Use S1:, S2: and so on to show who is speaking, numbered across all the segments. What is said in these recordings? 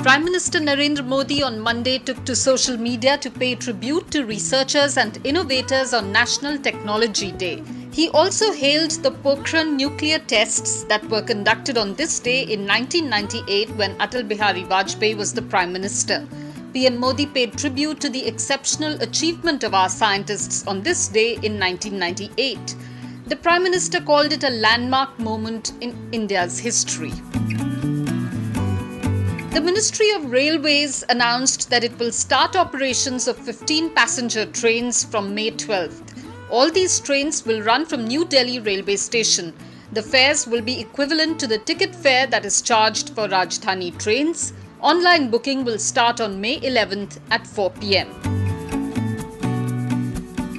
S1: Prime Minister Narendra Modi on Monday took to social media to pay tribute to researchers and innovators on National Technology Day. He also hailed the Pokhran nuclear tests that were conducted on this day in 1998 when Atal Bihari Vajpayee was the Prime Minister. PM Modi paid tribute to the exceptional achievement of our scientists on this day in 1998. The Prime Minister called it a landmark moment in India's history. The Ministry of Railways announced that it will start operations of 15 passenger trains from May 12th. All these trains will run from New Delhi railway station. The fares will be equivalent to the ticket fare that is charged for Rajdhani trains. Online booking will start on May 11th at 4 p.m.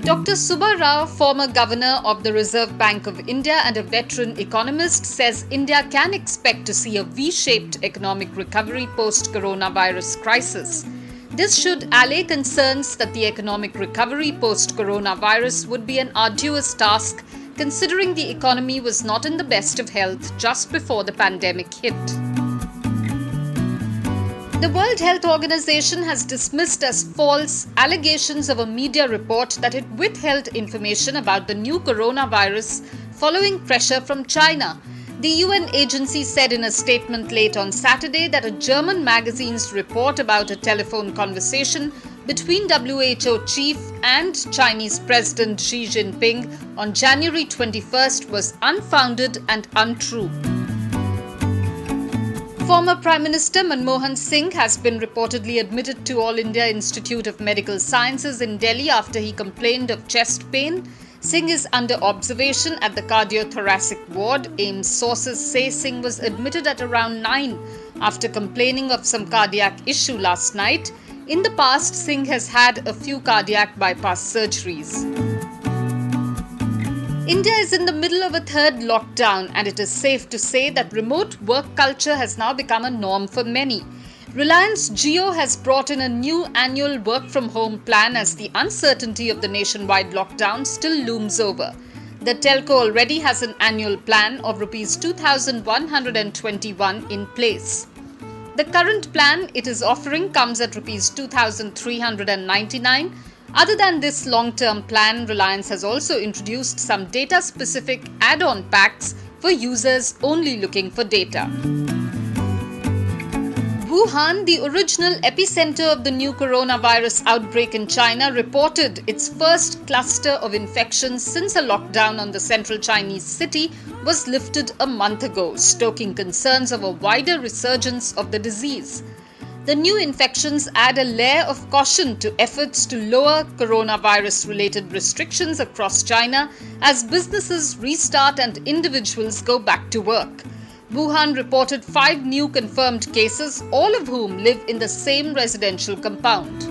S1: Dr. Subba Rao, former governor of the Reserve Bank of India and a veteran economist, says India can expect to see a V-shaped economic recovery post-coronavirus crisis. This should allay concerns that the economic recovery post-coronavirus would be an arduous task, considering the economy was not in the best of health just before the pandemic hit. The World Health Organization has dismissed as false allegations of a media report that it withheld information about the new coronavirus following pressure from China. The UN agency said in a statement late on Saturday that a German magazine's report about a telephone conversation between WHO chief and Chinese President Xi Jinping on January 21st was unfounded and untrue. Former Prime Minister Manmohan Singh has been reportedly admitted to All India Institute of Medical Sciences in Delhi after he complained of chest pain. Singh is under observation at the cardiothoracic ward. AIIMS sources say Singh was admitted at around 9 after complaining of some cardiac issue last night. In the past, Singh has had a few cardiac bypass surgeries. India is in the middle of a third lockdown, and it is safe to say that remote work culture has now become a norm for many. Reliance Jio has brought in a new annual work-from-home plan as the uncertainty of the nationwide lockdown still looms over. The telco already has an annual plan of Rs 2,121 in place. The current plan it is offering comes at Rs 2,399. Other than this long-term plan, Reliance has also introduced some data-specific add-on packs for users only looking for data. Wuhan, the original epicenter of the new coronavirus outbreak in China, reported its first cluster of infections since a lockdown on the central Chinese city was lifted a month ago, stoking concerns of a wider resurgence of the disease. The new infections add a layer of caution to efforts to lower coronavirus-related restrictions across China as businesses restart and individuals go back to work. Wuhan reported 5 new confirmed cases, all of whom live in the same residential compound.